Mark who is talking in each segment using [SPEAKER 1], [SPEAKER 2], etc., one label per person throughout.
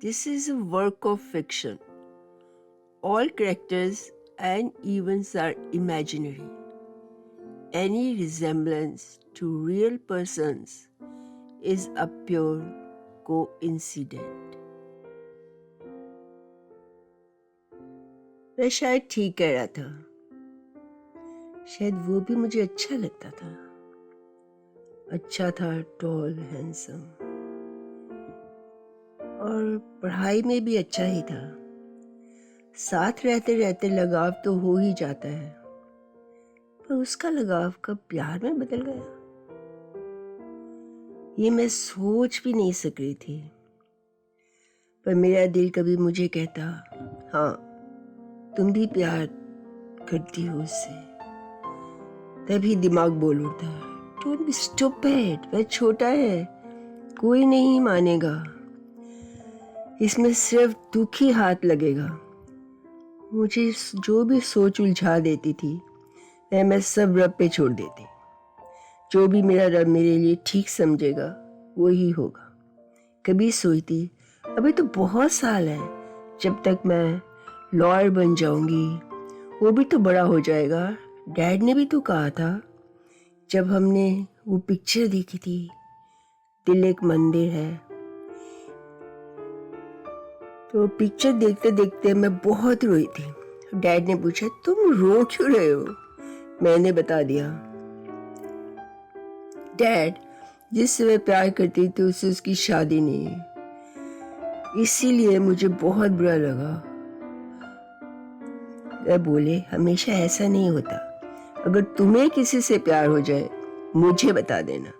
[SPEAKER 1] This is a work of fiction. All characters and events are imaginary. Any resemblance to real persons is a pure coincidence. मैं शायद ठीक कह रहा था। शायद वो भी मुझे अच्छा लगता था। अच्छा था, टॉल, हैंडसम, और पढ़ाई में भी अच्छा ही था। साथ रहते रहते लगाव तो हो ही जाता है, पर उसका लगाव कब प्यार में बदल गया, ये मैं सोच भी नहीं सक रही थी। पर मेरा दिल कभी मुझे कहता, हाँ तुम भी प्यार करती हो उससे। तभी दिमाग बोल उठता, डोंट बी स्टूपिड, वह छोटा है, कोई नहीं मानेगा, इसमें सिर्फ दुख ही हाथ लगेगा। मुझे जो भी सोच उलझा देती थी वह मैं सब रब पे छोड़ देती। जो भी मेरा रब मेरे लिए ठीक समझेगा वो ही होगा। कभी सोचती अभी तो बहुत साल है जब तक मैं लॉयर बन जाऊंगी, वो भी तो बड़ा हो जाएगा। डैड ने भी तो कहा था जब हमने वो पिक्चर देखी थी, दिल एक मंदिर है, तो पिक्चर देखते देखते मैं बहुत रोई थी। डैड ने पूछा तुम रो क्यों रहे हो? मैंने बता दिया, डैड जिससे मैं प्यार करती थी उससे उसकी शादी नहीं है, इसीलिए मुझे बहुत बुरा लगा। वह बोले हमेशा ऐसा नहीं होता, अगर तुम्हें किसी से प्यार हो जाए मुझे बता देना,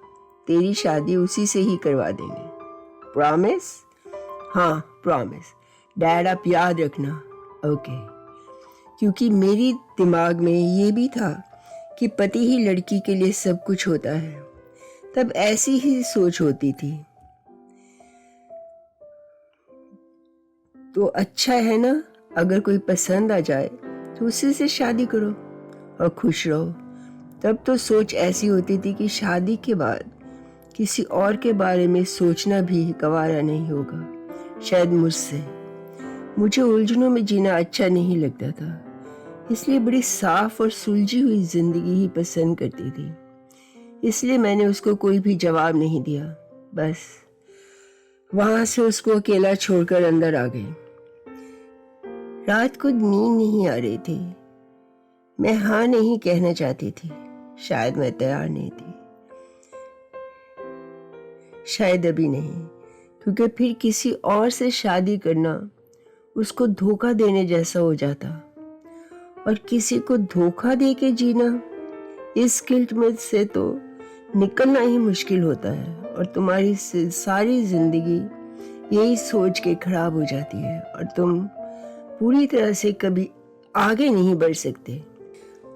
[SPEAKER 1] तेरी शादी उसी से ही करवा देंगे। प्रॉमिस? हाँ प्रॉमिस। डैड आप याद रखना। ओके। क्योंकि मेरी दिमाग में ये भी था कि पति ही लड़की के लिए सब कुछ होता है, तब ऐसी ही सोच होती थी। तो अच्छा है ना, अगर कोई पसंद आ जाए तो उसी से शादी करो और खुश रहो। तब तो सोच ऐसी होती थी कि शादी के बाद किसी और के बारे में सोचना भी गवारा नहीं होगा। शायद मुझे उलझनों में जीना अच्छा नहीं लगता था, इसलिए बड़ी साफ और सुलझी हुई जिंदगी ही पसंद करती थी। इसलिए मैंने उसको कोई भी जवाब नहीं दिया, बस वहां से उसको अकेला छोड़कर अंदर आ गई। रात को नींद नहीं आ रही थी। मैं हाँ नहीं कहना चाहती थी, शायद मैं तैयार नहीं थी, शायद अभी नहीं, क्योंकि फिर किसी और से शादी करना उसको धोखा देने जैसा हो जाता, और किसी को धोखा दे के जीना, इस गिल्ट में से तो निकलना ही मुश्किल होता है, और तुम्हारी सारी जिंदगी यही सोच के खराब हो जाती है और तुम पूरी तरह से कभी आगे नहीं बढ़ सकते।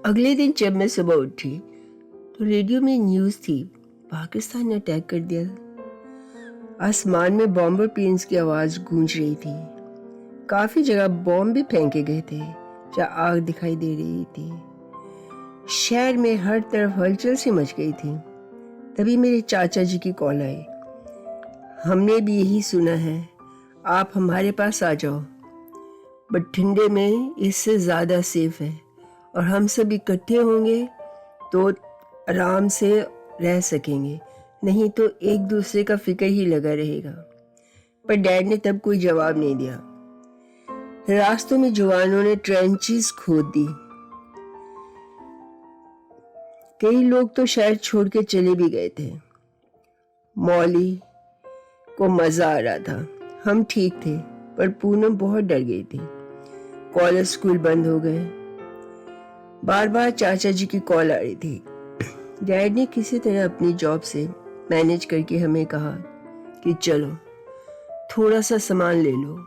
[SPEAKER 1] अगले दिन जब मैं सुबह उठी तो रेडियो में न्यूज़ थी, पाकिस्तान ने अटैक कर दिया। आसमान में बॉम्बर प्लेन्स की आवाज़ गूंज रही थी। काफ़ी जगह बॉम्ब भी फेंके गए थे जहाँ आग दिखाई दे रही थी। शहर में हर तरफ हलचल सी मच गई थी। तभी मेरे चाचा जी की कॉल आई, हमने भी यही सुना है, आप हमारे पास आ जाओ, बठिंडे में इससे ज़्यादा सेफ है और हम सब इकट्ठे होंगे तो आराम से रह सकेंगे, नहीं तो एक दूसरे का फिक्र ही लगा रहेगा। पर डैड ने तब कोई जवाब नहीं दिया। रास्तों में जवानों ने ट्रेंचेस खोद दी। कई लोग तो शहर छोड़ के चले भी गए थे। मौली को मजा आ रहा था, हम ठीक थे, पर पूनम बहुत डर गई थी। कॉलेज स्कूल बंद हो गए। बार बार चाचा जी की कॉल आ रही थी। डैड ने किसी तरह अपनी जॉब से मैनेज करके हमें कहा कि चलो थोड़ा सा सामान ले लो,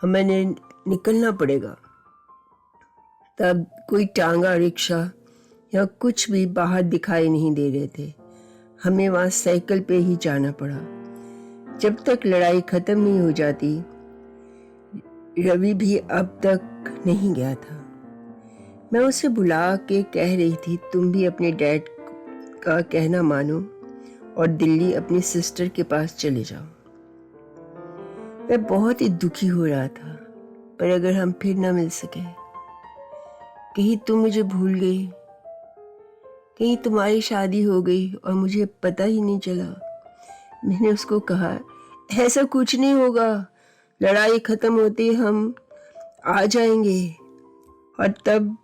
[SPEAKER 1] हमें निकलना पड़ेगा। तब कोई टांगा, रिक्शा या कुछ भी बाहर दिखाई नहीं दे रहे थे। हमें वहाँ साइकिल पे ही जाना पड़ा। जब तक लड़ाई खत्म नहीं हो जाती, रवि भी अब तक नहीं गया था। मैं उसे बुला के कह रही थी तुम भी अपने डैड का कहना मानो और दिल्ली अपनी सिस्टर के पास चले जाओ। मैं बहुत ही दुखी हो रहा था, पर अगर हम फिर ना मिल सके, कहीं तुम मुझे भूल गई, कहीं तुम्हारी शादी हो गई और मुझे पता ही नहीं चला। मैंने उसको कहा, ऐसा कुछ नहीं होगा, लड़ाई खत्म होते हम आ जाएंगे और तब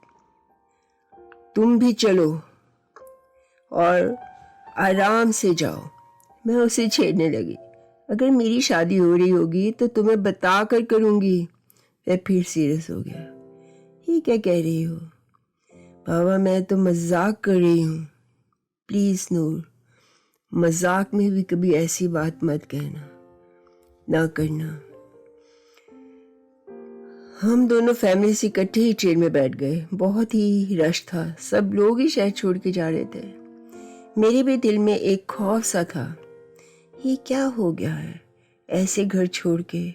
[SPEAKER 1] तुम भी चलो और आराम से जाओ। मैं उसे छेड़ने लगी, अगर मेरी शादी हो रही होगी तो तुम्हें बता कर करूँगी। वह फिर सीरियस हो गया, ये क्या कह रही हो बाबा, मैं तो मजाक कर रही हूँ। प्लीज़ नूर, मजाक में भी कभी ऐसी बात मत कहना, ना करना। हम दोनों फैमिली से इकट्ठे ही ट्रेन में बैठ गए। बहुत ही रश था, सब लोग ही शहर छोड़ के जा रहे थे। मेरे भी दिल में एक खौफ सा था, ये क्या हो गया है, ऐसे घर छोड़ के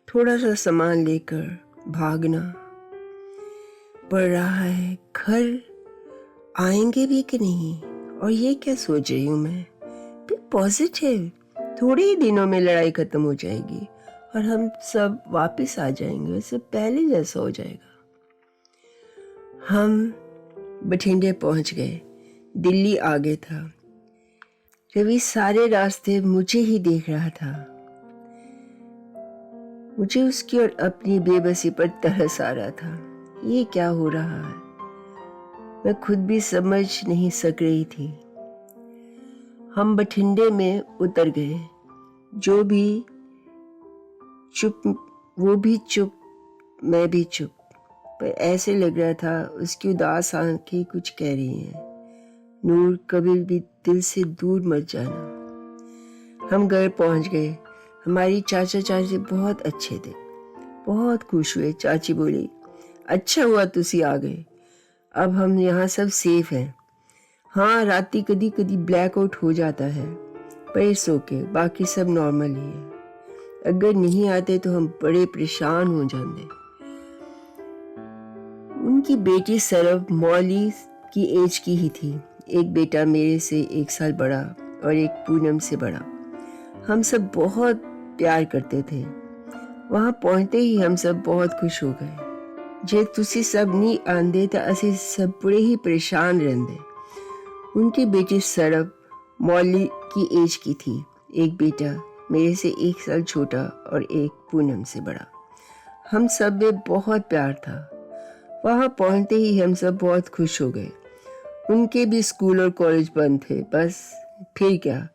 [SPEAKER 1] थोड़ा सा सामान लेकर भागना पड़ रहा है, घर आएंगे भी कि नहीं। और ये क्या सोच रही हूँ मैं, भी पॉजिटिव, थोड़े ही दिनों में लड़ाई खत्म हो जाएगी और हम सब वापस आ जाएंगे, उससे पहले जैसा हो जाएगा। हम बठिंडे पहुंच गए, दिल्ली आगे था। रवि सारे रास्ते मुझे ही देख रहा था। मुझे उसकी और अपनी बेबसी पर तरस आ रहा था। ये क्या हो रहा है, मैं खुद भी समझ नहीं सक रही थी। हम बठिंडे में उतर गए, जो भी चुप वो भी चुप, मैं भी चुप, पर ऐसे लग रहा था उसकी उदास आंखें कुछ कह रही हैं, नूर कभी भी दिल से दूर मत जाना। हम घर पहुंच गए। हमारी चाचा चाची बहुत अच्छे थे, बहुत खुश हुए। चाची बोली, अच्छा हुआ तुसी आ गए, अब हम यहाँ सब सेफ हैं। हाँ, राती कदी कदी ब्लैकआउट हो जाता है, पर इट्स ओके, बाकी सब नॉर्मल ही है। अगर नहीं आते तो हम बड़े परेशान हो जाते। उनकी बेटी सरब मौली की एज की ही थी, एक बेटा मेरे से 1 साल बड़ा और एक पूनम से बड़ा। हम सब बहुत प्यार करते थे। वहाँ पहुँचते ही हम सब बहुत खुश हो गए। जे तुसी सब नहीं आंदे तो असी सब बड़े ही परेशान रहंदे। उनकी बेटी सरब मौली की एज की थी, एक बेटा मेरे से 1 साल छोटा और एक पूनम से बड़ा। हम सब में बहुत प्यार था। वहाँ पहुँचते ही हम सब बहुत खुश हो गए। उनके भी स्कूल और कॉलेज बंद थे, बस फिर क्या,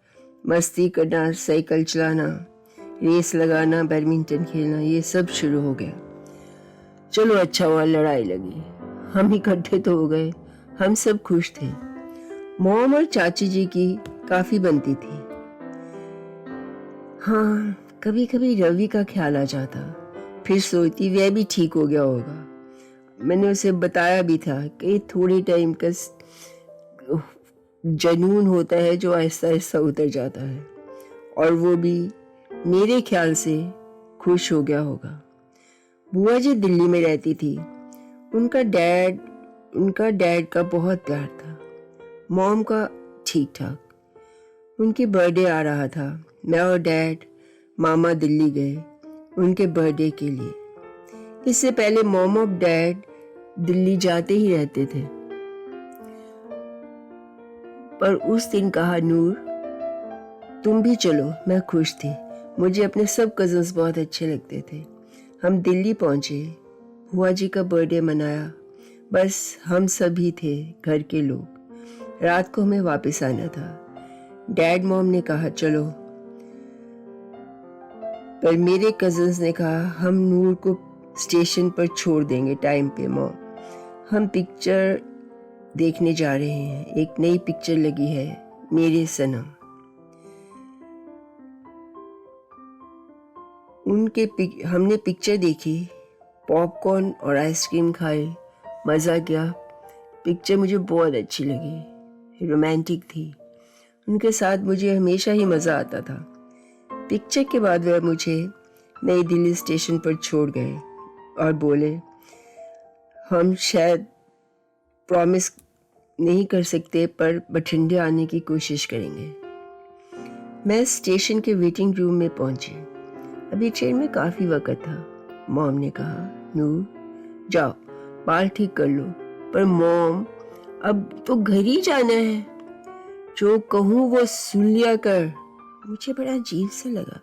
[SPEAKER 1] मस्ती करना, साइकिल चलाना, रेस लगाना, बैडमिंटन खेलना, ये सब शुरू हो गया। चलो अच्छा हुआ लड़ाई लगी, हम इकट्ठे तो हो गए। हम सब खुश थे। मॉम और चाची जी की काफ़ी बनती थी। हाँ, कभी कभी रवि का ख्याल आ जाता, फिर सोचती वह भी ठीक हो गया होगा। मैंने उसे बताया भी था कि थोड़े टाइम का जनून होता है जो आहिस्ता आहिस्ता उतर जाता है, और वो भी मेरे ख्याल से खुश हो गया होगा। बुआ जी दिल्ली में रहती थी। उनका डैड का बहुत प्यार था, मॉम का ठीक ठाक। उनकी बर्थडे आ रहा था। मैं और डैड मामा दिल्ली गए उनके बर्थडे के लिए। इससे पहले मॉम और डैड दिल्ली जाते ही रहते थे, पर उस दिन कहा, नूर तुम भी चलो। मैं खुश थी, मुझे अपने सब कजन्स बहुत अच्छे लगते थे। हम दिल्ली पहुंचे, बुआ जी का बर्थडे मनाया, बस हम सभी थे घर के लोग। रात को हमें वापस आना था। डैड मॉम ने कहा चलो, पर मेरे कजन्स ने कहा हम नूर को स्टेशन पर छोड़ देंगे टाइम पे। मॉम, हम पिक्चर देखने जा रहे हैं, एक नई पिक्चर लगी है, मेरे सनम। हमने पिक्चर देखी, पॉपकॉर्न और आइसक्रीम खाए, मज़ा किया। पिक्चर मुझे बहुत अच्छी लगी, रोमांटिक थी। उनके साथ मुझे हमेशा ही मज़ा आता था। पिक्चर के बाद वह मुझे नई दिल्ली स्टेशन पर छोड़ गए और बोले, हम शायद प्रॉमिस नहीं कर सकते, पर बठिंडे आने की कोशिश करेंगे। मैं स्टेशन के वेटिंग रूम में पहुंची। अभी ट्रेन में काफी वक्त था। मॉम ने कहा, नूर जाओ बाल ठीक कर लो। पर मॉम, अब तो घर ही जाना है। जो कहूँ वो सुन लिया कर। मुझे बड़ा अजीब सा लगा,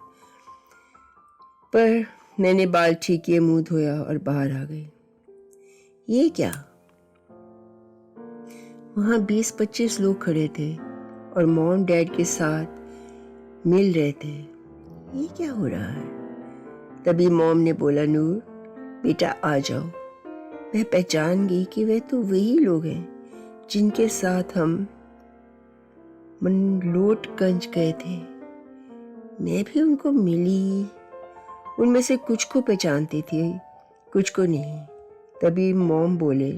[SPEAKER 1] पर मैंने बाल ठीक किए, मुंह धोया और बाहर आ गई। ये क्या? वहाँ 20-25 लोग खड़े थे और मॉम डैड के साथ मिल रहे थे। ये क्या हो रहा है? तभी मॉम ने बोला, नूर बेटा आ जाओ। मैं पहचान गई कि वे तो वही लोग हैं जिनके साथ हम मनलोटगंज गए थे। मैं भी उनको मिली। उनमें से कुछ को पहचानती थी, कुछ को नहीं। तभी मॉम बोले,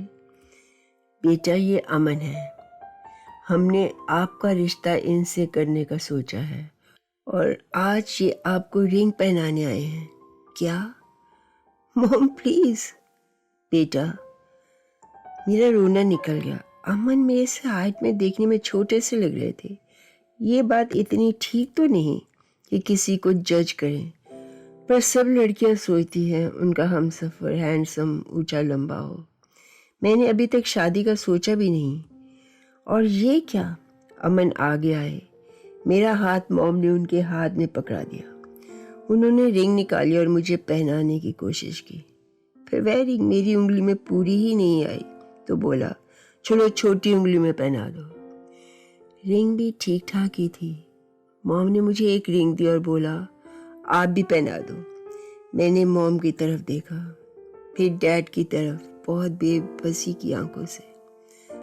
[SPEAKER 1] बेटा ये अमन है। हमने आपका रिश्ता इनसे करने का सोचा है और आज ये आपको रिंग पहनाने आए हैं। क्या? Mom please. बेटा, मेरा रोना निकल गया। अमन मेरे से हाइट में देखने में छोटे से लग रहे थे। ये बात इतनी ठीक तो नहीं कि किसी को जज करें, पर सब लड़कियां सोचती हैं उनका हमसफर हैंडसम, ऊंचा, लंबा हो। मैंने अभी तक शादी का सोचा भी नहीं। और ये क्या? अमन आगे आए। मेरा हाथ मॉम ने उनके हाथ में पकड़ा दिया। उन्होंने रिंग निकाली और मुझे पहनाने की कोशिश की। फिर वह रिंग मेरी उंगली में पूरी ही नहीं आई तो बोला, चलो छोटी उंगली में पहना दो। रिंग भी ठीक ठाक ही थी। मॉम ने मुझे एक रिंग दी और बोला, आप भी पहना दो। मैंने मॉम की तरफ देखा, फिर डैड की तरफ, बहुत बेबसी की आंखों से।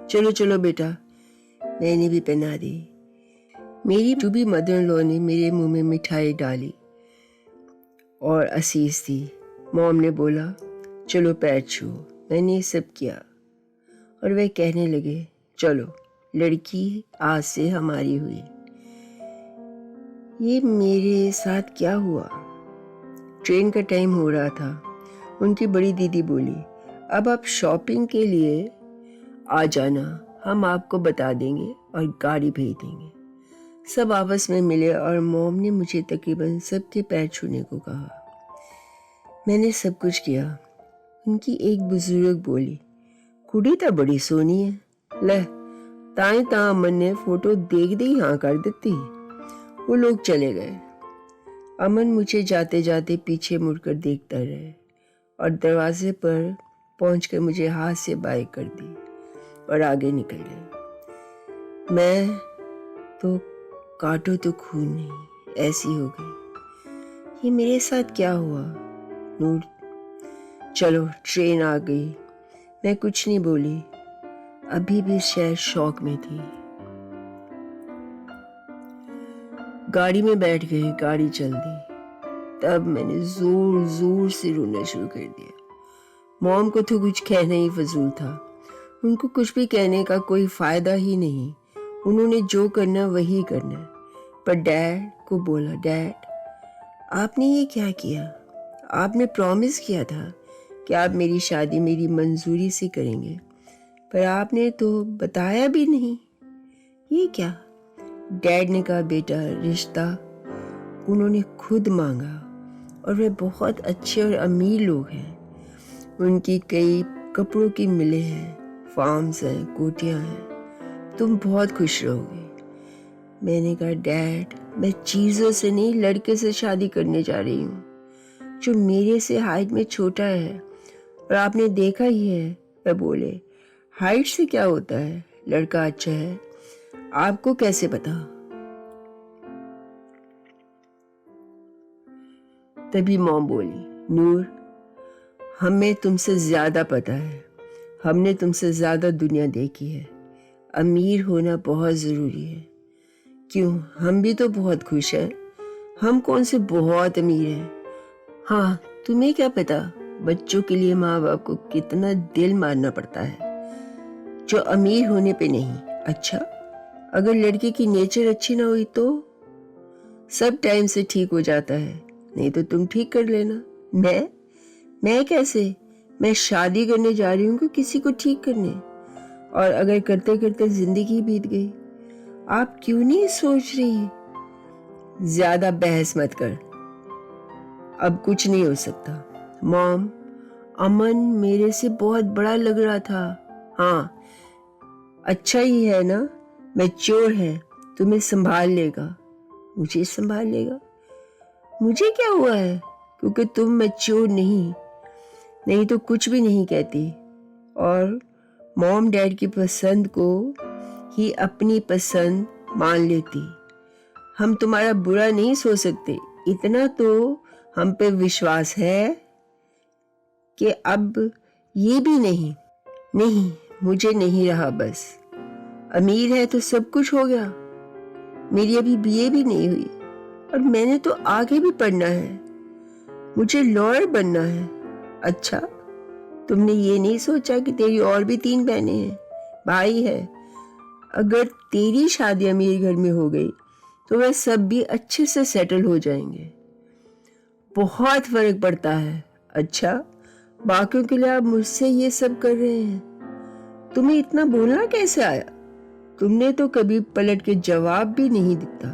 [SPEAKER 1] चलो चलो बेटा। मैंने भी पहना दी। मेरी चुबी मदर इन लॉ ने मेरे मुंह में मिठाई डाली और असीस दी। मॉम ने बोला, चलो पैर छुओ। मैंने ये सब किया और वे कहने लगे, चलो लड़की आज से हमारी हुई। ये मेरे साथ क्या हुआ? ट्रेन का टाइम हो रहा था। उनकी बड़ी दीदी बोली, अब आप शॉपिंग के लिए आ जाना, हम आपको बता देंगे और गाड़ी भेज देंगे। सब आपस में मिले और मॉम ने मुझे तकरीबन सबके पैर छूने को कहा। मैंने सब कुछ किया। उनकी एक बुजुर्ग बोली, कुड़ी तो बड़ी सोनी है। ले ताए ता अमन ने फोटो देख दी, हाँ कर देती। वो लोग चले गए। अमन मुझे जाते जाते पीछे मुड़कर देखता रहे और दरवाजे पर पहुंचकर मुझे हाथ से बाय कर दी और आगे निकल गए। मैं तो काटो तो खून नहीं, ऐसी हो गई। ये मेरे साथ क्या हुआ? नूर चलो ट्रेन आ गई। मैं कुछ नहीं बोली, अभी भी शायद शौक में थी। गाड़ी में बैठ गई, गाड़ी चल दी। तब मैंने जोर जोर से रोना शुरू कर दिया। मॉम को तो कुछ कहना ही फजूल था। उनको कुछ भी कहने का कोई फायदा ही नहीं। उन्होंने जो करना वही करना। पर डैड को बोला, डैड आपने ये क्या किया? आपने प्रॉमिस किया था कि आप मेरी शादी मेरी मंजूरी से करेंगे, पर आपने तो बताया भी नहीं। ये क्या? डैड ने कहा, बेटा रिश्ता उन्होंने खुद मांगा और वे बहुत अच्छे और अमीर लोग हैं। उनकी कई कपड़ों की मिलें हैं, फार्म्स हैं, कोटियां हैं। तुम बहुत खुश रहोगे। मैंने कहा, डैड मैं चीज़ों से नहीं लड़के से शादी करने जा रही हूँ जो मेरे से हाइट में छोटा है, और आपने देखा ही है। वह बोले, हाइट से क्या होता है, लड़का अच्छा है। आपको कैसे पता? तभी मॉम बोली, नूर हमें तुमसे ज्यादा पता है। हमने तुमसे ज्यादा दुनिया देखी है। अमीर होना बहुत जरूरी है। क्यों, हम भी तो बहुत खुश हैं। हम कौन से बहुत अमीर हैं। हाँ, तुम्हें क्या पता बच्चों के लिए माँ बाप को कितना दिल मारना पड़ता है, जो अमीर होने पे नहीं। अच्छा, अगर लड़के की नेचर अच्छी ना हुई तो सब टाइम से ठीक हो जाता है, नहीं तो तुम ठीक कर लेना। मैं कैसे? मैं शादी करने जा रही हूँ कि किसी को ठीक करने, और अगर करते करते जिंदगी बीत गई। आप क्यों नहीं सोच रही? ज्यादा बहस मत कर। अब कुछ नहीं हो सकता। मॉम, अमन मेरे से बहुत बड़ा लग रहा था। हाँ, अच्छा ही है ना, मैच्योर है, तुम्हें संभाल लेगा। मुझे संभाल लेगा? मुझे क्या हुआ है? क्योंकि तुम मैच्योर नहीं तो कुछ भी नहीं कहती और मॉम डैड की पसंद को ही अपनी पसंद मान लेती। हम तुम्हारा बुरा नहीं सोच सकते, इतना तो हम पे विश्वास है कि अब ये भी नहीं, मुझे नहीं रहा बस। अमीर है तो सब कुछ हो गया। मेरी अभी बीए भी नहीं हुई और मैंने तो आगे भी पढ़ना है, मुझे लॉयर बनना है। अच्छा, तुमने ये नहीं सोचा कि तेरी और भी 3 बहनें हैं, भाई है। अगर तेरी शादी अमीर घर में हो गई तो वह सब भी अच्छे से सेटल हो जाएंगे। बहुत फर्क पड़ता है। अच्छा, बाकियों के लिए आप मुझसे ये सब कर रहे हैं। तुम्हें इतना बोलना कैसे आया? तुमने तो कभी पलट के जवाब भी नहीं दिया।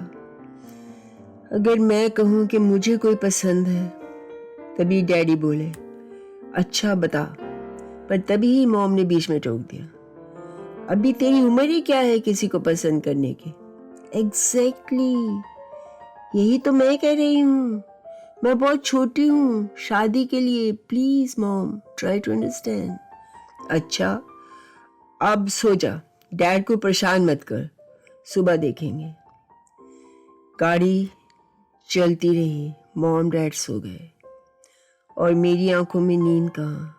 [SPEAKER 1] अगर मैं कहूं कि मुझे कोई पसंद है, तभी डैडी बोले, अच्छा बता। पर तभी ही मॉम ने बीच में टोक दिया, अभी तेरी उम्र ही क्या है किसी को पसंद करने की? एग्जैक्टली, यही तो मैं कह रही हूँ। मैं बहुत छोटी हूँ शादी के लिए। Please mom, try to understand. अच्छा, अब सो जा, डैड को परेशान मत कर, सुबह देखेंगे। गाड़ी चलती रही, मॉम डैड सो गए और मेरी आंखों में नींद कहाँ।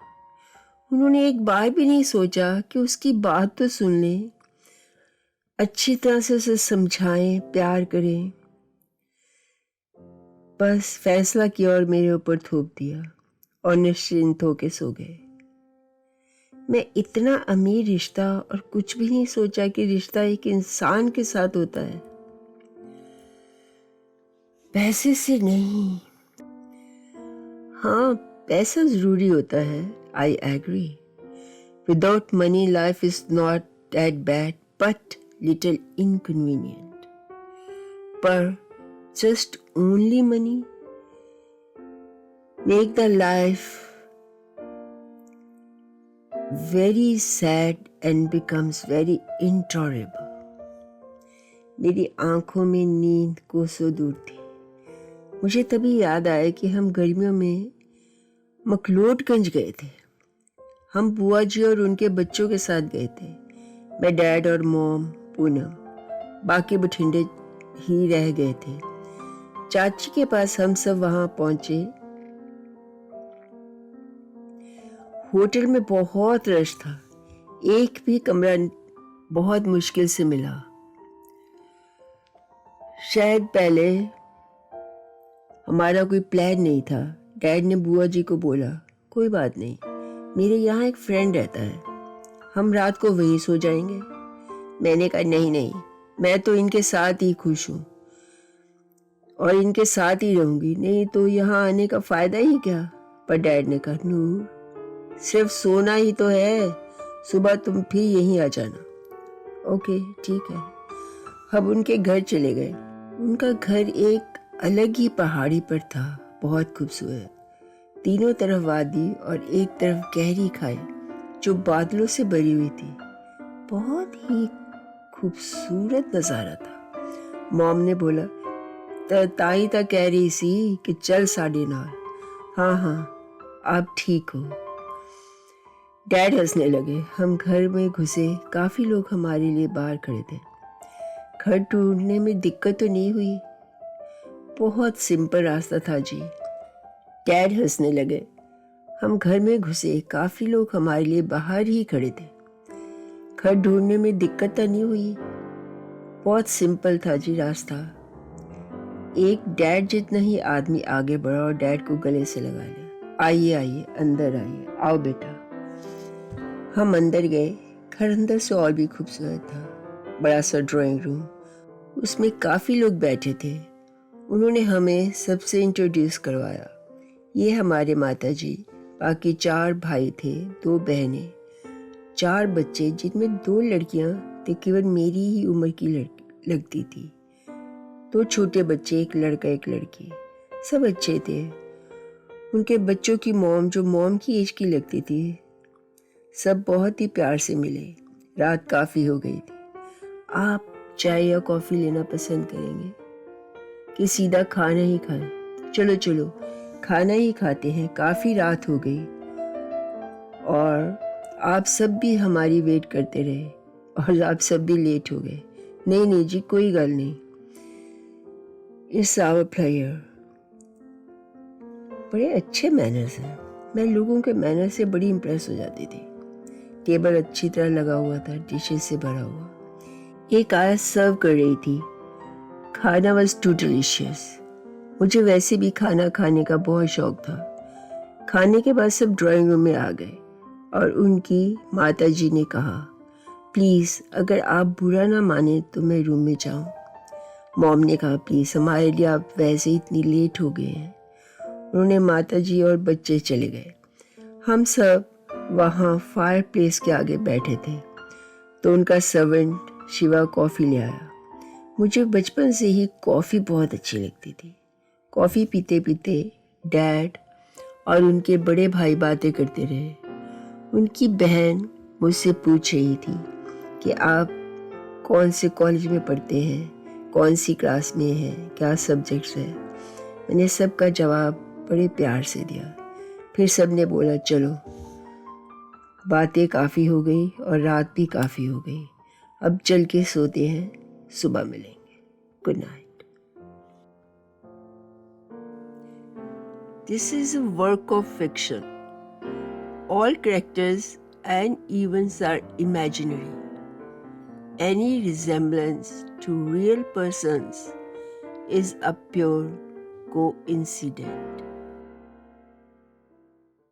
[SPEAKER 1] उन्होंने एक बार भी नहीं सोचा कि उसकी बात तो सुन ले, अच्छी तरह से उसे समझाएं, प्यार करें। बस फैसला किया और मेरे ऊपर थोप दिया और निश्चिंत होके सो गए। मैं इतना अमीर रिश्ता और कुछ भी नहीं सोचा कि रिश्ता एक इंसान के साथ होता है, पैसे से नहीं। हाँ, पैसा जरूरी होता है, I agree. Without money life is not that bad but little inconvenient. पर just only money make the life very sad and becomes very intolerable. मेरी आंखों में नींद कोसों दूर थी। मुझे तभी याद आया कि हम गर्मियों में मकलोडगंज गए थे। हम बुआ जी और उनके बच्चों के साथ गए थे। मैं, डैड और मॉम, पूनम, बाकी बठिंडे ही रह गए थे। चाची के पास हम सब वहां पहुंचे। होटल में बहुत रश था, एक भी कमरा बहुत मुश्किल से मिला। शायद पहले हमारा कोई प्लान नहीं था। डैड ने बुआ जी को बोला, कोई बात नहीं, मेरे यहाँ एक फ्रेंड रहता है, हम रात को वहीं सो जाएंगे। मैंने कहा नहीं, मैं तो इनके साथ ही खुश हूँ और इनके साथ ही रहूंगी, नहीं तो यहाँ आने का फायदा ही क्या। पर डैड ने कहा, नूर, सिर्फ सोना ही तो है, सुबह तुम फिर यहीं आ जाना। ओके ठीक है। हम उनके घर चले गए। उनका घर एक अलग ही पहाड़ी पर था, बहुत खूबसूरत। तीनों तरफ वादी और एक तरफ गहरी खाई जो बादलों से भरी हुई थी। बहुत ही खूबसूरत नज़ारा था। मॉम ने बोला, ताई ता कह रही सी कि चल साढ़े नाल। हाँ, आप ठीक हो। डैड हंसने लगे। हम घर में घुसे, काफ़ी लोग हमारे लिए बाहर खड़े थे। घर ढूंढने में दिक्कत तो नहीं हुई, बहुत सिंपल रास्ता था जी। डैड हंसने लगे। हम घर में घुसे, काफ़ी लोग हमारे लिए बाहर ही खड़े थे। घर ढूंढने में दिक्कत तो नहीं हुई, बहुत सिंपल था जी रास्ता। एक डैड जितना ही आदमी आगे बढ़ा और डैड को गले से लगा लिया। आइए, अंदर आइए, आओ बेटा। हम अंदर गए। घर अंदर से और भी खूबसूरत था। बड़ा सा ड्राइंग रूम, उसमें काफ़ी लोग बैठे थे। उन्होंने हमें सबसे इंट्रोड्यूस करवाया। ये हमारे माता जी, बाकी 4 भाई थे, 2 बहनें, 4 बच्चे, जिनमें 2 लड़कियां तकरीबन मेरी ही उम्र की लगती थी। 2 छोटे बच्चे, एक लड़का एक लड़की, सब अच्छे थे। उनके बच्चों की मॉम, जो मॉम की एज की लगती थी, सब बहुत ही प्यार से मिले। रात काफ़ी हो गई थी। आप चाय या कॉफ़ी लेना पसंद करेंगे कि सीधा खाना ही खाएं? चलो चलो खाना ही खाते हैं, काफ़ी रात हो गई और आप सब भी हमारी वेट करते रहे और आप सब भी लेट हो गए। नहीं नहीं जी, कोई गल नहीं, इट्स आवर प्लेयर। बड़े अच्छे मैनर्स हैं। मैं लोगों के मैनर से बड़ी इम्प्रेस हो जाती थी। टेबल अच्छी तरह लगा हुआ था, डिशेस से भरा हुआ। एक आया सर्व कर रही थी। खाना वॉज टू डिलीशियस। मुझे वैसे भी खाना खाने का बहुत शौक था। खाने के बाद सब ड्राइंग रूम में आ गए और उनकी माता जी ने कहा, प्लीज़ अगर आप बुरा ना माने तो मैं रूम में जाऊं। मॉम ने कहा, प्लीज़ हमारे लिए आप वैसे इतनी लेट हो गए हैं। उन्होंने माता जी और बच्चे चले गए। हम सब वहाँ फायर प्लेस के आगे बैठे थे तो उनका सर्वेंट शिवा कॉफ़ी ले आया। मुझे बचपन से ही कॉफ़ी बहुत अच्छी लगती थी। कॉफ़ी पीते पीते डैड और उनके बड़े भाई बातें करते रहे। उनकी बहन मुझसे पूछ रही थी कि आप कौन से कॉलेज में पढ़ते हैं, कौन सी क्लास में हैं, क्या सब्जेक्ट्स हैं। मैंने सबका जवाब बड़े प्यार से दिया। फिर सब ने बोला, चलो बातें काफ़ी हो गई और रात भी काफ़ी हो गई, अब चल के सोते हैं, सुबह मिलेंगे। Good night. This is a work of fiction. All characters and events are imaginary. Any resemblance to real persons is a pure coincidence.